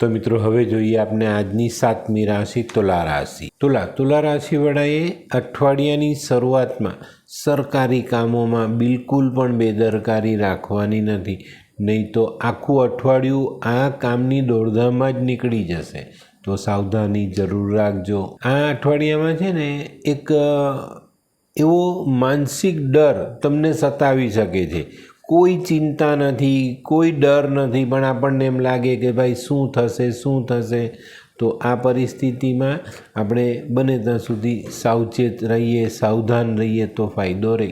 તો મિત્રો હવે જોઈએ આપણે આજની 7મી રાશિ તુલા રાશિ. તુલા રાશિવાળાએ અઠવાડિયાની શરૂઆતમાં સરકારી કામોમાં બિલકુલ પણ બેદરકારી રાખવાની નથી, નહીં તો આખું અઠવાડિયું આ કામની દોડધામમાં જ નીકળી જશે. તો સાવધાની જરૂર રાખજો. આ અઠવાડિયામાં છે ને એક એવો માનસિક ડર તમને સતાવી શકે છે. કોઈ ચિંતા નથી, કોઈ ડર નથી, પણ આપણને એમ લાગે કે ભાઈ શું થશે. તો આ પરિસ્થિતિમાં આપણે બને ત્યાં સુધી સાવચેત રહીએ, સાવધાન રહીએ તો ફાયદો રહે.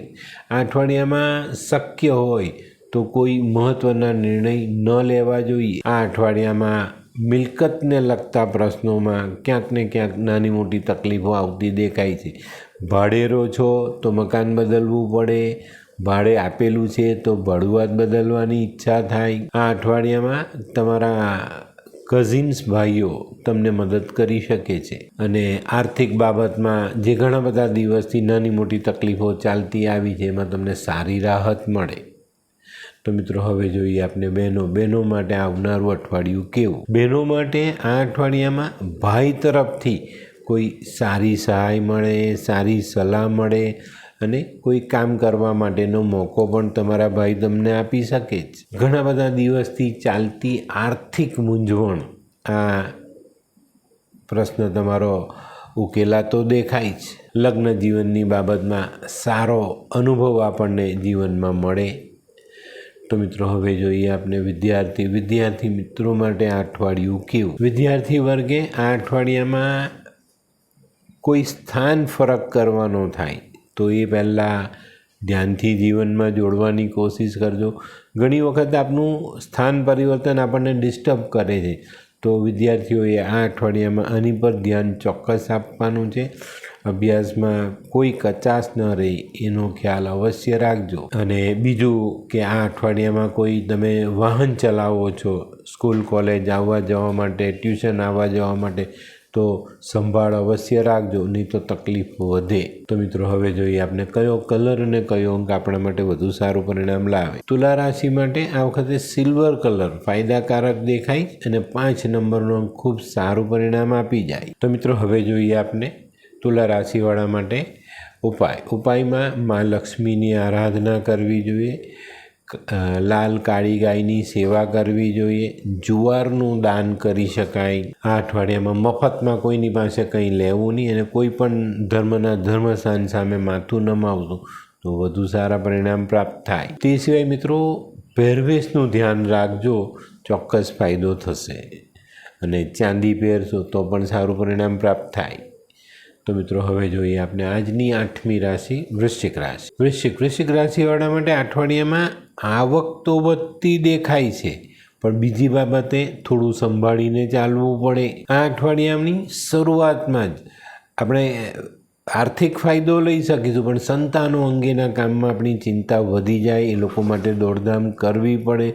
આ અઠવાડિયામાં શક્ય હોય તો કોઈ મહત્ત્વના નિર્ણય ન લેવા જોઈએ. આ અઠવાડિયામાં મિલકતને લગતા પ્રશ્નોમાં ક્યાંક ને ક્યાંક નાની મોટી તકલીફો આવતી દેખાય છે. ભાડે રહો છો તો મકાન બદલવું પડે, ભાડે આપેલું છે તો ભાડુઆત બદલવાની ઈચ્છા થાય. આ અઠવાડિયામાં તમારા કઝિન્સ ભાઈઓ તમને મદદ કરી શકે છે. અને આર્થિક બાબતમાં જે ઘણા બધા દિવસથી નાની મોટી તકલીફો ચાલતી આવી છે એમાં તમને સારી રાહત મળે. તો મિત્રો હવે જોઈએ આપણે બહેનો માટે આવનારું અઠવાડિયું કેવું. બહેનો માટે આ અઠવાડિયામાં ભાઈ તરફથી કોઈ સારી સહાય મળે, સારી સલાહ મળે અને કોઈ કામ કરવા માટેનો મોકો પણ તમારા ભાઈ તમને આપી શકે છે. ઘણા બધા દિવસથી ચાલતી આર્થિક મૂંઝવણ, આ પ્રશ્ન તમારો ઉકેલાતો દેખાય છે. લગ્ન જીવનની બાબતમાં સારો અનુભવ આપણને જીવનમાં મળે. તો મિત્રો હવે જોઈએ આપણે વિદ્યાર્થી મિત્રો માટે આ અઠવાડિયું કેવું. વિદ્યાર્થી વર્ગે આ અઠવાડિયામાં કોઈ સ્થાન ફરક કરવાનો થાય તો એ પહેલાં ધ્યાનથી જીવનમાં જોડવાની કોશિશ કરજો. ઘણી વખત આપનું સ્થાન પરિવર્તન આપણને ડિસ્ટર્બ કરે છે. તો વિદ્યાર્થીઓએ આ અઠવાડિયામાં આની પર ધ્યાન ચોક્કસ આપવાનું છે. અભ્યાસમાં કોઈ કચાશ ન રહે એનો ખ્યાલ અવશ્ય રાખજો. અને બીજું કે આ અઠવાડિયામાં કોઈ તમે વાહન ચલાવો છો, સ્કૂલ કોલેજ આવવા જવા માટે, ટ્યુશન આવવા જવા માટે, તો સંભાળ અવશ્ય રાખજો, નહીં તો તકલીફ વધે. તો મિત્રો હવે જોઈએ આપણે કયો કલર અને કયો અંક આપણા માટે વધુ સારું પરિણામ લાવે. તુલા રાશિ માટે આ વખતે સિલ્વર કલર ફાયદાકારક દેખાય અને 5 નંબરનો અંક ખૂબ સારું પરિણામ આપી જાય. તો મિત્રો હવે જોઈએ આપણે તુલા રાશિવાળા માટે ઉપાયમાં મા લક્ષ્મીની આરાધના કરવી જોઈએ, લાલ કાળી ગાયની સેવા કરવી જોઈએ, જુવારનું દાન કરી શકાય. આ અઠવાડિયામાં મફતમાં કોઈની પાસે કંઈ લેવું નહીં અને કોઈ પણ ધર્મના ધર્મસ્થાન સામે માથું નમાવતું તો વધુ સારા પરિણામ પ્રાપ્ત થાય. તે સિવાય મિત્રો પહેરવેશનું ધ્યાન રાખજો, ચોક્કસ ફાયદો થશે. અને ચાંદી પહેરશો તો પણ સારું પરિણામ પ્રાપ્ત થાય. તો મિત્રો હવે જોઈએ આપણે આજની 8મી રાશિ વૃશ્ચિક રાશિ. વૃશ્ચિક રાશિવાળા માટે અઠવાડિયામાં આવક તો વધતી દેખાય છે, પણ બીજી બાબતે થોડું સંભાળીને ચાલવું પડે. આ અઠવાડિયાની શરૂઆતમાં જ આપણે આર્થિક ફાયદો લઈ શકીશું, પણ સંતાનો અંગેના કામમાં આપણી ચિંતા વધી જાય. એ લોકો માટે દોડધામ કરવી પડે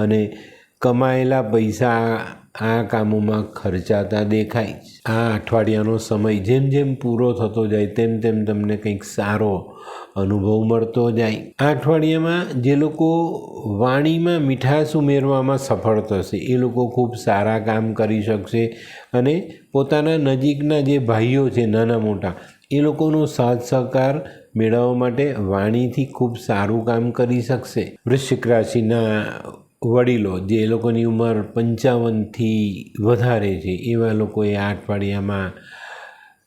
અને કમાયેલા પૈસા આ કામોમાં ખર્ચાતા દેખાય. આ અઠવાડિયાનો સમય જેમ જેમ પૂરો થતો જાય તેમ તેમ તમને કંઈક સારો અનુભવ મળતો જાય. આ અઠવાડિયામાં જે લોકો વાણીમાં મીઠાશ ઉમેરવામાં સફળ થશે એ લોકો ખૂબ સારા કામ કરી શકશે અને પોતાના નજીકના જે ભાઈઓ છે નાના મોટા એ લોકોનો સાથ સહકાર મેળવવા માટે વાણીથી ખૂબ સારું કામ કરી શકશે. વૃશ્ચિક રાશિના વડીલો જે લોકોની ઉંમર 55થી વધારે છે એવા લોકોએ આ અઠવાડિયામાં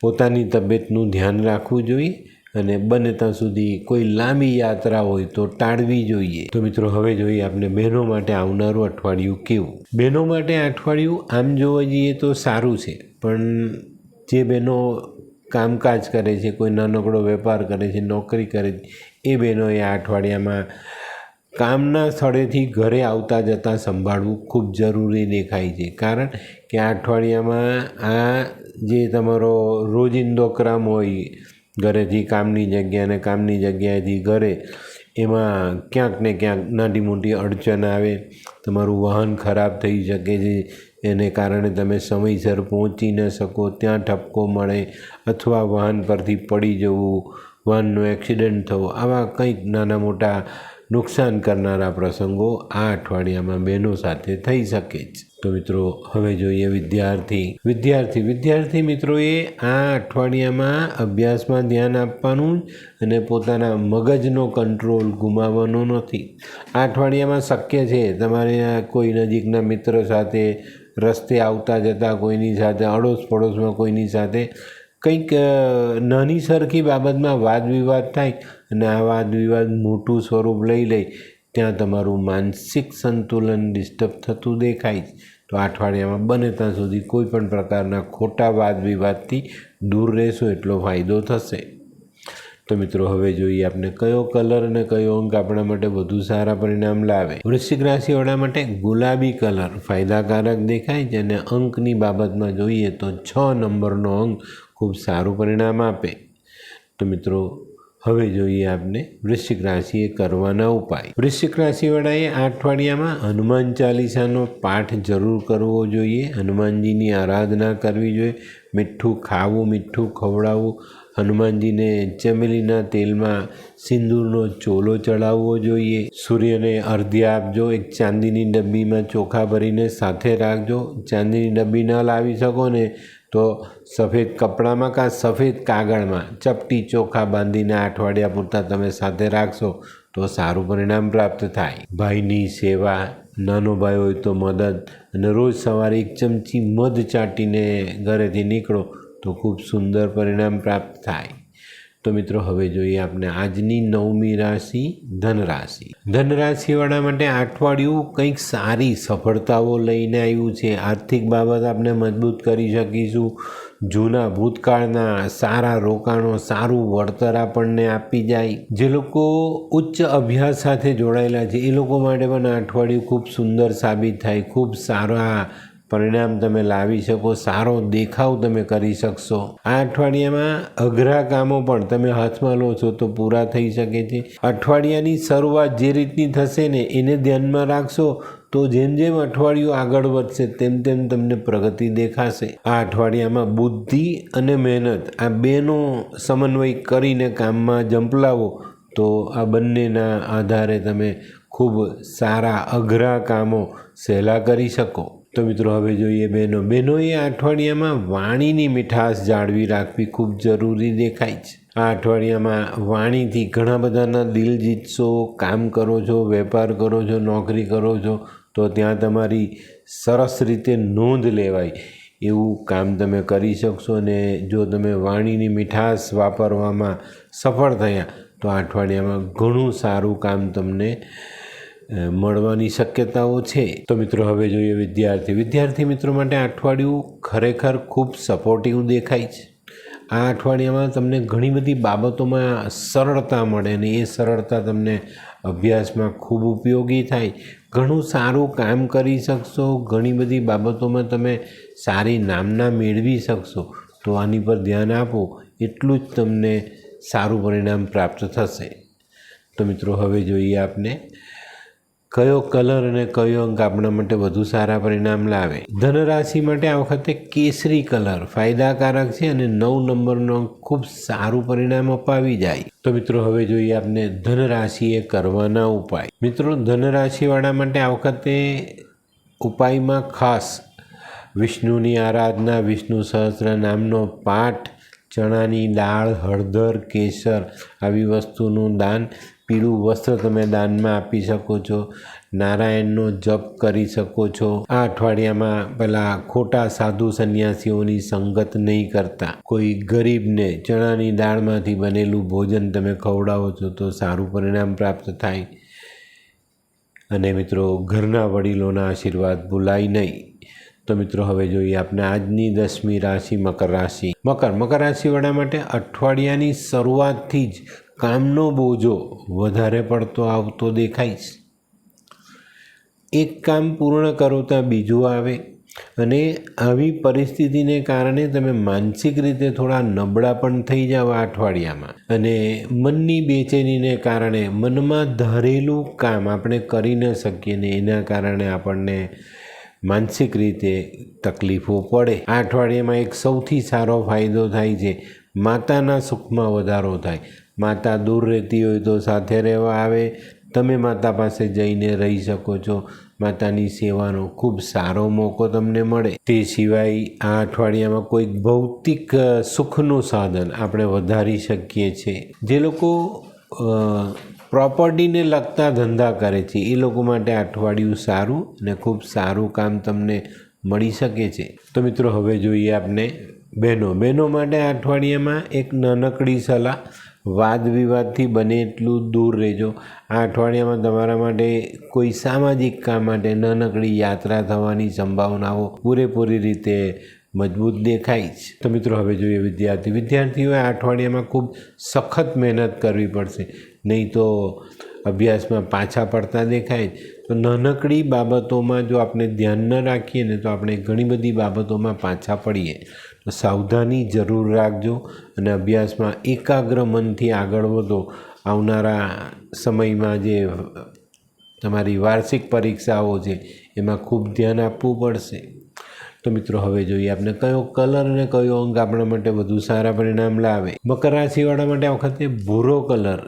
પોતાની તબિયતનું ધ્યાન રાખવું જોઈએ અને બને ત્યાં સુધી કોઈ લાંબી યાત્રા હોય તો ટાળવી જોઈએ. તો મિત્રો હવે જોઈએ આપણે બહેનો માટે આવનારું અઠવાડિયું કેવું. બહેનો માટે આ અઠવાડિયું આમ જોવા જઈએ તો સારું છે, પણ જે બહેનો કામકાજ કરે છે, કોઈ નાનકડો વેપાર કરે છે, નોકરી કરે છે, એ બહેનોએ આ અઠવાડિયામાં કામના સ્થળેથી ઘરે આવતા જતાં સંભાળવું ખૂબ જરૂરી દેખાય છે. કારણ કે આ અઠવાડિયામાં આ જે તમારો રોજિંદો ક્રમ હોય ઘરેથી કામની જગ્યા અને કામની જગ્યાએથી ઘરે, એમાં ક્યાંક ને ક્યાંક નાની મોટી અડચણ આવે, તમારું વાહન ખરાબ થઈ શકે છે, એને કારણે તમે સમયસર પહોંચી ન શકો, ત્યાં ઠપકો મળે અથવા વાહન પરથી પડી જવું, વાહનનો એક્સિડન્ટ થવો, આવા કંઈક નાના મોટા નુકસાન કરનારા પ્રસંગો આ અઠવાડિયામાં બહેનો સાથે થઈ શકે છે. તો મિત્રો હવે જોઈએ વિદ્યાર્થી મિત્રોએ આ અઠવાડિયામાં અભ્યાસમાં ધ્યાન આપવાનું અને પોતાના મગજનો કંટ્રોલ ગુમાવવાનો નથી. આ અઠવાડિયામાં શક્ય છે તમારે કોઈ નજીકના મિત્ર સાથે, રસ્તે આવતા જતાં કોઈની સાથે, અડોશ પડોશમાં કોઈની સાથે કંઈક નાની સરખી બાબતમાં વાદ વિવાદ થાય અને આ વાદ વિવાદ મોટું સ્વરૂપ લઈ લે, ત્યાં તમારું માનસિક સંતુલન ડિસ્ટર્બ થતું દેખાય. તો આ અઠવાડિયામાં બને ત્યાં સુધી કોઈ પણ પ્રકારના ખોટા વાદ વિવાદથી દૂર રહેશો એટલો ફાયદો થશે. તો મિત્રો હવે જોઈએ આપણે કયો કલર અને કયો અંક આપણા માટે વધુ સારા પરિણામ લાવે. વૃશ્ચિક રાશિવાળા માટે ગુલાબી કલર ફાયદાકારક દેખાય છે અને અંકની બાબતમાં જોઈએ તો 6 નંબરનો અંક ખૂબ સારું પરિણામ આપે. તો મિત્રો હવે જોઈએ આપણે વૃશ્ચિક રાશિએ કરવાના ઉપાય. વૃશ્ચિક રાશિવાળાએ આ અઠવાડિયામાં હનુમાન ચાલીસાનો પાઠ જરૂર કરવો જોઈએ, હનુમાનજીની આરાધના કરવી જોઈએ, મીઠું ખાવું, મીઠું ખવડાવવું, હનુમાનજીને ચમેલીના તેલમાં સિંદૂરનો ચોલો ચડાવવો જોઈએ, સૂર્યને અર્ધ્ય આપજો, એક ચાંદીની ડબ્બીમાં ચોખા ભરીને સાથે રાખજો. ચાંદીની ડબ્બી ન લાવી શકો ને તો સફેદ કપડામાં કાં સફેદ કાગળમાં ચપટી ચોખા બાંધીને અઠવાડિયા પૂરતા તમે સાથે રાખશો તો સારું પરિણામ પ્રાપ્ત થાય. ભાઈની સેવા, નાનો ભાઈ હોય તો મદદ અને રોજ સવારે 1 ચમચી મધ ચાટીને ઘરેથી નીકળો તો ખૂબ સુંદર પરિણામ પ્રાપ્ત થાય. તો મિત્રો હવે જોઈએ આપણે આજની 9મી રાશિ ધનરાશિ. ધનરાશિવાળા માટે આ અઠવાડિયું કંઈક સારી સફળતાઓ લઈને આવ્યું છે. આર્થિક બાબત આપણે મજબૂત કરી શકીશું. જૂના ભૂતકાળના સારા રોકાણો સારું વળતર આપણને આપી જાય. જે લોકો ઉચ્ચ અભ્યાસ સાથે જોડાયેલા છે એ લોકો માટે પણ આ અઠવાડિયું ખૂબ સુંદર સાબિત થાય. ખૂબ સારા પરિણામ તમે લાવી શકો, સારો દેખાવ તમે કરી શકશો. આ અઠવાડિયામાં અઘરા કામો પણ તમે હાથમાં લો છો તો પૂરા થઈ શકે છે. અઠવાડિયાની શરૂઆત જે રીતની થશે ને એને ધ્યાનમાં રાખશો તો જેમ જેમ અઠવાડિયું આગળ વધશે તેમ તેમ તમને પ્રગતિ દેખાશે. આ અઠવાડિયામાં બુદ્ધિ અને મહેનત આ બેનો સમન્વય કરીને કામમાં ઝંપલાવો તો આ બંનેના આધારે તમે ખૂબ સારા અઘરા કામો સહેલા કરી શકો. તો મિત્રો હવે જોઈએ બહેનોએ આ અઠવાડિયામાં વાણીની મીઠાશ જાળવી રાખવી ખૂબ જરૂરી દેખાય છે. આ અઠવાડિયામાં વાણીથી ઘણા બધાના દિલ જીતશો. કામ કરો છો, વેપાર કરો છો, નોકરી કરો છો તો ત્યાં તમારી સરસ રીતે નોંધ લેવાય એવું કામ તમે કરી શકશો. અને જો તમે વાણીની મીઠાશ વાપરવામાં સફળ થયા તો આ અઠવાડિયામાં ઘણું સારું કામ તમને મળવાની શક્યતાઓ છે. તો મિત્રો હવે જોઈએ વિદ્યાર્થી મિત્રો માટે આ અઠવાડિયું ખરેખર ખૂબ સપોર્ટિવ દેખાય છે. આ અઠવાડિયામાં તમને ઘણી બધી બાબતોમાં સરળતા મળે અને એ સરળતા તમને અભ્યાસમાં ખૂબ ઉપયોગી થાય. ઘણું સારું કામ કરી શકશો. ઘણી બધી બાબતોમાં તમે સારી નામના મેળવી શકશો. તો આની પર ધ્યાન આપો એટલું જ તમને સારું પરિણામ પ્રાપ્ત થશે. તો મિત્રો હવે જોઈએ આપણે કયો કલર અને કયો અંક આપણા માટે વધુ સારા પરિણામ લાવે? ધનરાશિ માટે આ વખતે કેસરી કલર ફાયદાકારક છે અને 9 નંબરનો અંક ખૂબ સારું પરિણામ અપાવી જાય. તો મિત્રો હવે જોઈએ આપણે ધનરાશિએ કરવાના ઉપાય. મિત્રો ધનરાશિવાળા માટે આ વખતે ઉપાયમાં ખાસ વિષ્ણુની આરાધના, વિષ્ણુ સહસ્ત્ર નામનો પાઠ, ચણાની દાળ, હળદર, કેસર આવી વસ્તુનું દાન, પીળું વસ્ત્ર તમે દાનમાં આપી શકો છો, નારાયણનો જપ કરી શકો છો. આ અઠવાડિયામાં પેલા ખોટા સાધુ સંન્યાસીઓની સંગત નહીં કરતા. કોઈ ગરીબને ચણાની દાળમાંથી બનેલું ભોજન તમે ખવડાવો છો તો સારું પરિણામ પ્રાપ્ત થાય. અને મિત્રો ઘરના વડીલોના આશીર્વાદ ભૂલાય નહીં. તો મિત્રો હવે જોઈએ આપણે આજની 10મી રાશિ મકર રાશિ. મકર રાશિવાળા માટે અઠવાડિયાની શરૂઆતથી જ કામનો બોજો વધારે પડતો આવતો દેખાય છે. એક કામ પૂર્ણ કરો ત્યાં બીજું આવે અને આવી પરિસ્થિતિને કારણે તમે માનસિક રીતે થોડા નબળા પણ થઈ જાવ આ અઠવાડિયામાં. અને મનની બેચેનીને કારણે મનમાં ધારેલું કામ આપણે કરી ન શકીએ ને એના કારણે આપણને માનસિક રીતે તકલીફો પડે. આ અઠવાડિયામાં એક સૌથી સારો ફાયદો થાય છે, માતાના સુખમાં વધારો થાય. માતા દૂર રહેતી હોય તો સાથે રહેવા આવે, તમે માતા પાસે જઈને રહી શકો છો. માતાની સેવાનો ખૂબ સારો મોકો તમને મળે. તે સિવાય આ અઠવાડિયામાં કોઈક ભૌતિક સુખનું સાધન આપણે વધારી શકીએ છીએ. જે લોકો પ્રોપર્ટીને લગતા ધંધા કરે છે એ લોકો માટે અઠવાડિયું સારું અને ખૂબ સારું કામ તમને મળી શકે છે. તો મિત્રો હવે જોઈએ આપણે બહેનો માટે આ અઠવાડિયામાં એક નાનકડી સલાહ, વાદ વિવાદથી બને એટલું દૂર રહેજો. આ અઠવાડિયામાં તમારા માટે કોઈ સામાજિક કામ માટે નાનકડી યાત્રા થવાની સંભાવનાઓ પૂરેપૂરી રીતે મજબૂત દેખાય છે. તો મિત્રો હવે જોઈએ વિદ્યાર્થીઓએ આ અઠવાડિયામાં ખૂબ સખત મહેનત કરવી પડશે, નહીં તો અભ્યાસમાં પાછા પડતા દેખાય. તો નાનકડી બાબતોમાં જો આપણે ધ્યાન ન રાખીએ ને તો આપણે ઘણી બધી બાબતોમાં પાછા પડીએ. તો સાવધાની જરૂર રાખજો અને અભ્યાસમાં એકાગ્ર મનથી આગળ વધો. આવનારા સમયમાં જે તમારી વાર્ષિક પરીક્ષાઓ છે એમાં ખૂબ ધ્યાન આપવું પડશે. તો મિત્રો હવે જોઈએ આપણે કયો કલર અને કયો અંક આપણા માટે વધુ સારા પરિણામ લાવે. મકર રાશિવાળા માટે આ વખતે ભૂરો કલર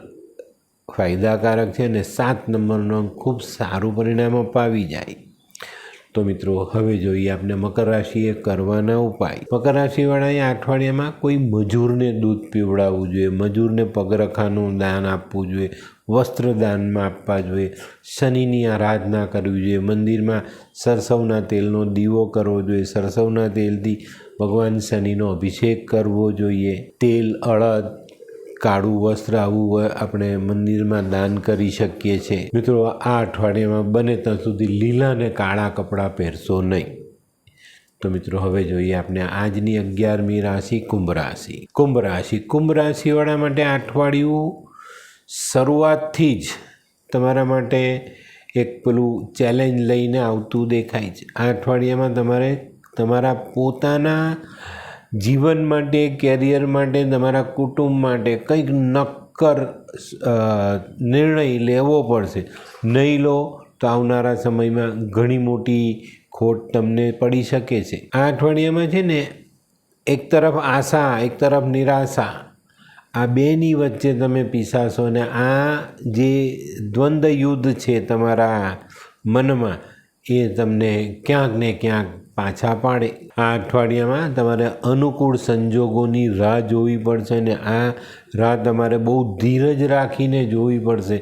ફાયદાકારક છે અને 7 નંબરનો અંક ખૂબ સારું પરિણામ અપાવી જાય. તો મિત્રો હવે જોઈએ આપણે મકર રાશિએ કરવાના ઉપાય. મકર રાશિવાળાએ આ અઠવાડિયામાં કોઈ મજૂરને દૂધ પીવડાવવું જોઈએ, મજૂરને પગરખાનું દાન આપવું જોઈએ, વસ્ત્ર દાનમાં આપવા જોઈએ, શનિની આરાધના કરવી જોઈએ, મંદિરમાં સરસવના તેલનો દીવો કરવો જોઈએ, સરસવના તેલથી ભગવાન શનિનો અભિષેક કરવો જોઈએ. તેલ, અડદ, કાળું વસ્ત્ર આવું આપણે મંદિરમાં દાન કરી શકીએ છીએ. મિત્રો આ અઠવાડિયામાં બને ત્યાં સુધી લીલા અને કાળા કપડાં પહેરશો નહીં. તો મિત્રો હવે જોઈએ આપણે આજની 11મી રાશિ કુંભ રાશિ. કુંભ રાશિવાળા માટે આ અઠવાડિયું શરૂઆતથી જ તમારા માટે એક પેલું ચેલેન્જ લઈને આવતું દેખાય છે. આ અઠવાડિયામાં તમારે તમારા પોતાના જીવન માટે, કેરિયર માટે, તમારા કુટુંબ માટે કંઈક નક્કર નિર્ણય લેવો પડશે. નહીં લો તો આવનારા સમયમાં ઘણી મોટી ખોટ તમને પડી શકે છે. આ અઠવાડિયામાં છે ને એક તરફ આશા, એક તરફ નિરાશા, આ બેની વચ્ચે તમે પીસાશો અને આ જે દ્વંદ્વ યુદ્ધ છે તમારા મનમાં એ તમને ક્યાંક ને ક્યાંક પાછા પાડે. આ અઠવાડિયામાં તમારે અનુકૂળ સંજોગોની રાહ જોવી પડશે અને આ રાહ તમારે બહુ ધીરજ રાખીને જોવી પડશે.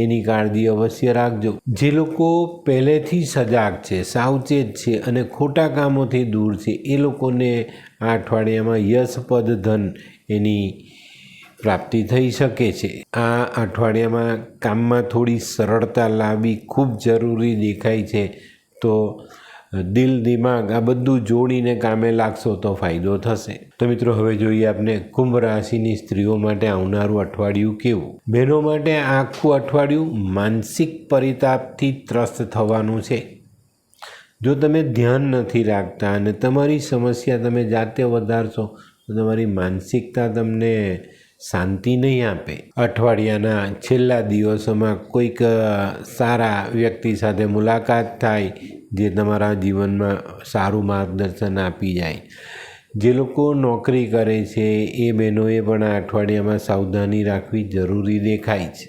એની કાળજી અવશ્ય રાખજો. જે લોકો પહેલેથી સજાગ છે, સાવચેત છે અને ખોટા કામોથી દૂર છે એ લોકોને આ અઠવાડિયામાં યશપદ ધન એની પ્રાપ્તિ થઈ શકે છે. આ અઠવાડિયામાં કામમાં થોડી સરળતા લાવવી ખૂબ જરૂરી દેખાય છે. તો દિલ, દિમાગ આ બધું જોડીને કામે લાગશો તો ફાયદો થશે. તો મિત્રો હવે જોઈએ આપણે કુંભ રાશિની સ્ત્રીઓ માટે આવનારું અઠવાડિયું કેવું. બહેનો માટે આખું અઠવાડિયું માનસિક પરિતાપથી ત્રસ્ત થવાનું છે. જો તમે ધ્યાન નથી રાખતા અને તમારી સમસ્યા તમે જાતે વધારશો તો તમારી માનસિકતા તમને શાંતિ નહીં આપે. અઠવાડિયાના છેલ્લા દિવસોમાં કોઈક સારા વ્યક્તિ સાથે મુલાકાત થાય જે તમારા જીવનમાં સારું માર્ગદર્શન આપી જાય. જે લોકો નોકરી કરે છે એ બહેનોએ પણ આ અઠવાડિયામાં સાવધાની રાખવી જરૂરી દેખાય છે.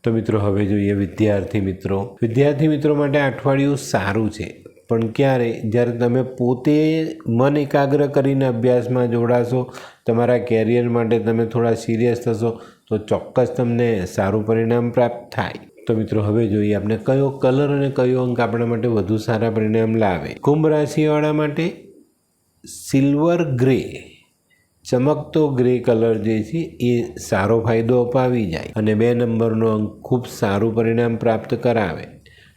તો મિત્રો હવે જોઈએ વિદ્યાર્થી મિત્રો. વિદ્યાર્થી મિત્રો માટે આ અઠવાડિયું સારું છે, પણ ક્યારે? જ્યારે તમે પોતે મન એકાગ્ર કરીને અભ્યાસમાં જોડાશો, તમારા કેરિયર માટે તમે થોડા સિરિયસ થશો તો ચોક્કસ તમને સારું પરિણામ પ્રાપ્ત થાય. તો મિત્રો હવે જોઈએ આપણે કયો કલર અને કયો અંક આપણા માટે વધુ સારા પરિણામ લાવે. કુંભ રાશિવાળા માટે સિલ્વર ગ્રે, ચમકતો ગ્રે કલર જે છે એ સારો ફાયદો અપાવી જાય અને 2 નંબરનો અંક ખૂબ સારું પરિણામ પ્રાપ્ત કરાવે.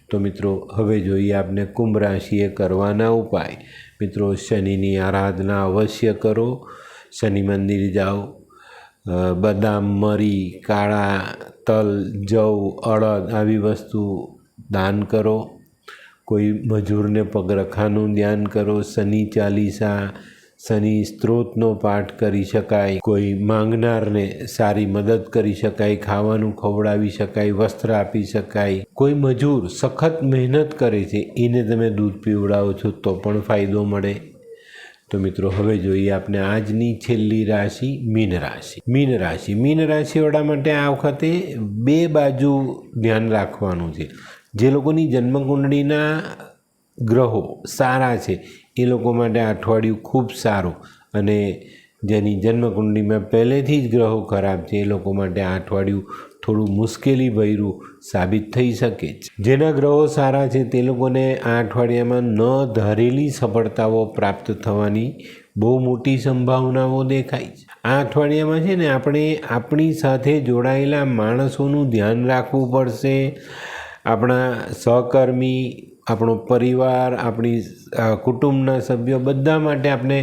તો મિત્રો હવે જોઈએ આપણે કુંભ રાશિએ કરવાના ઉપાય. મિત્રો શનિની આરાધના અવશ્ય કરો. શનિ મંદિર જાઓ, બદામ, મરી, કાળા તલ, જવ, અડદ આવી વસ્તુ દાન કરો. કોઈ મજૂરને પગરખાનું ધ્યાન કરો. શનિ ચાલીસા, શનિ સ્ત્રોતનો પાઠ કરી શકાય. કોઈ માંગનારને સારી મદદ કરી શકાય, ખાવાનું ખવડાવી શકાય, વસ્ત્ર આપી શકાય. કોઈ મજૂર સખત મહેનત કરે છે એને તમે દૂધ પીવડાવો છો તો પણ ફાયદો મળે. તો મિત્રો હવે જોઈએ આપણે આજની છેલ્લી રાશિ મીન રાશિ. મીન રાશિવાળા માટે આ વખતે 2 બાજુ ધ્યાન રાખવાનું છે. જે લોકોની જન્મકુંડળીના ગ્રહો સારા છે એ લોકો માટે આ અઠવાડિયું ખૂબ સારું, અને જેની જન્મકુંડળીમાં પહેલેથી જ ગ્રહો ખરાબ છે એ લોકો માટે આ અઠવાડિયું થોડું મુશ્કેલી ભર્યું સાબિત થઈ શકે છે. જેના ગ્રહો સારા છે તે લોકોને આ અઠવાડિયામાં ન ધારેલી સફળતાઓ પ્રાપ્ત થવાની બહુ મોટી સંભાવનાઓ દેખાય છે. આ અઠવાડિયામાં છે ને આપણે આપણી સાથે જોડાયેલા માણસોનું ધ્યાન રાખવું પડશે. આપણા સહકર્મી, આપણો પરિવાર, આપણી કુટુંબના સભ્યો બધા માટે આપણે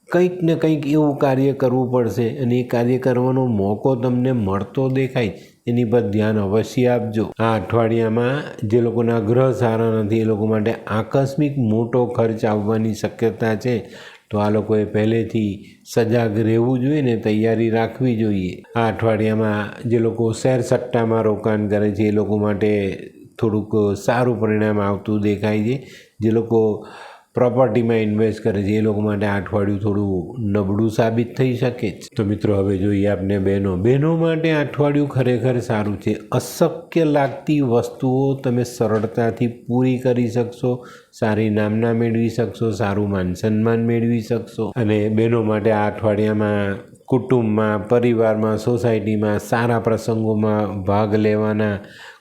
કંઈક ને કંઈક એવું કાર્ય કરવું પડશે, અને એ કાર્ય કરવાનો મોકો તમને મળતો દેખાય એની પર ધ્યાન અવશ્ય આપજો. આ અઠવાડિયામાં જે લોકોના ગ્રહ સારા નથી એ લોકો માટે આકસ્મિક મોટો ખર્ચ આવવાની શક્યતા છે. તો આ લોકોએ પહેલેથી સજાગ રહેવું જોઈએ ને તૈયારી રાખવી જોઈએ. આ અઠવાડિયામાં જે લોકો શેર સટ્ટામાં રોકાણ કરે છે એ લોકો માટે થોડુંક સારું પરિણામ આવતું દેખાય છે. જે લોકો પ્રોપર્ટીમાં ઇન્વેસ્ટ કરે છે એ લોકો માટે આ અઠવાડિયું થોડું નબળું સાબિત થઈ શકે છે. તો મિત્રો હવે જોઈએ આપણે બહેનો માટે આ અઠવાડિયું ખરેખર સારું છે. અશક્ય લાગતી વસ્તુઓ તમે સરળતાથી પૂરી કરી શકશો, સારી નામના મેળવી શકશો, સારું માન સન્માન મેળવી શકશો. અને બહેનો માટે આ અઠવાડિયામાં કુટુંબમાં, પરિવારમાં, સોસાયટીમાં સારા પ્રસંગોમાં ભાગ લેવાના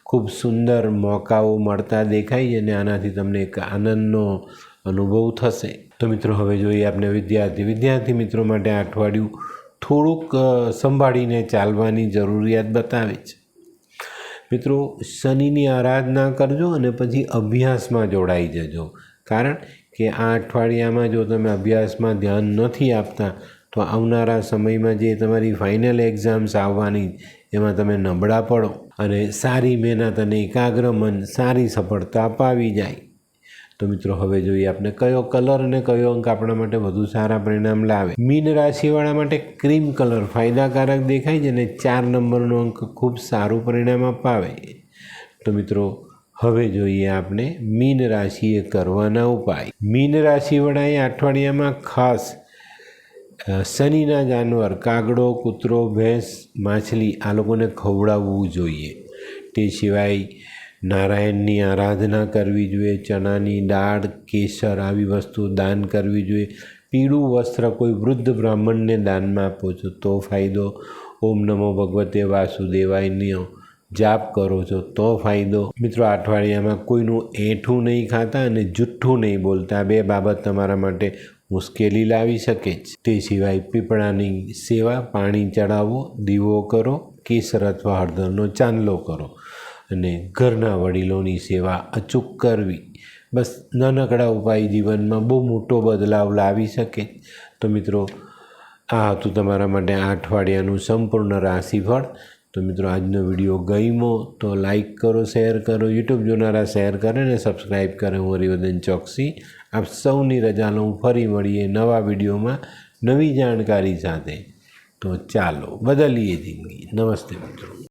ખૂબ સુંદર મોકાઓ મળતા દેખાય છે, અને આનાથી તમને એક આનંદનો અનુભવ થશે. તો મિત્રો હવે જોઈએ આપણે વિદ્યાર્થી મિત્રો માટે આ અઠવાડિયું થોડુંક સંભાળીને ચાલવાની જરૂરિયાત બતાવે છે. મિત્રો શનિની આરાધના કરજો અને પછી અભ્યાસમાં જોડાઈ જજો. કારણ કે આ અઠવાડિયામાં જો તમે અભ્યાસમાં ધ્યાન નથી આપતા તો આવનારા સમયમાં જે તમારી ફાઇનલ એક્ઝામ્સ આવવાની એમાં તમે નબળા પડો, અને સારી મહેનત અને એકાગ્ર મન સારી સફળતા અપાવી જાય. તો મિત્રો હવે જોઈએ આપણે કયો કલર અને કયો અંક આપણા માટે વધુ સારા પરિણામ લાવે. મીન રાશિવાળા માટે ક્રીમ કલર ફાયદાકારક દેખાય છે અને 4 નંબરનો અંક ખૂબ સારું પરિણામ અપાવે. તો મિત્રો હવે જોઈએ આપણે મીન રાશિએ કરવાના ઉપાય. મીન રાશિવાળાએ અઠવાડિયામાં ખાસ શનિના જાનવર કાગડો, કૂતરો, ભેંસ, માછલી આ લોકોને ખવડાવવું જોઈએ. તે સિવાય નારાયણની આરાધના કરવી જોઈએ. ચણાની દાળ, કેસર આવી વસ્તુ દાન કરવી જોઈએ. પીળું વસ્ત્ર કોઈ વૃદ્ધ બ્રાહ્મણને દાનમાં આપો છો તો ફાયદો. ઓમ નમો ભગવતે વાસુદેવાયનો જાપ કરો છો તો ફાયદો. મિત્રો અઠવાડિયામાં કોઈનું એઠું નહીં ખાતા અને જુઠ્ઠું નહીં બોલતા. 2 બાબત તમારા માટે મુશ્કેલી લાવી શકે છે. તે સિવાય પીપળાની સેવા, પાણી ચડાવો, દીવો કરો, કેસર અથવા હળદરનો ચાંદલો કરો અને ઘરના વડીલોની સેવા અચૂક કરવી. બસ નાનકડા ઉપાય જીવનમાં બહુ મોટો બદલાવ લાવી શકે. તો મિત્રો આ હતું તમારા માટે આ અઠવાડિયાનું સંપૂર્ણ રાશિફળ. તો મિત્રો આજનો વિડીયો ગમ્યો તો લાઈક કરો, શેર કરો, યુટ્યુબ જોનારા શેર કરે અને સબસ્ક્રાઈબ કરે. હું હરિવર્ધન ચોકસી આપ સૌની રજા લઉં. ફરી મળીએ નવા વિડીયોમાં નવી જાણકારી સાથે. તો ચાલો બદલીએ જિંદગી. નમસ્તે મિત્રો.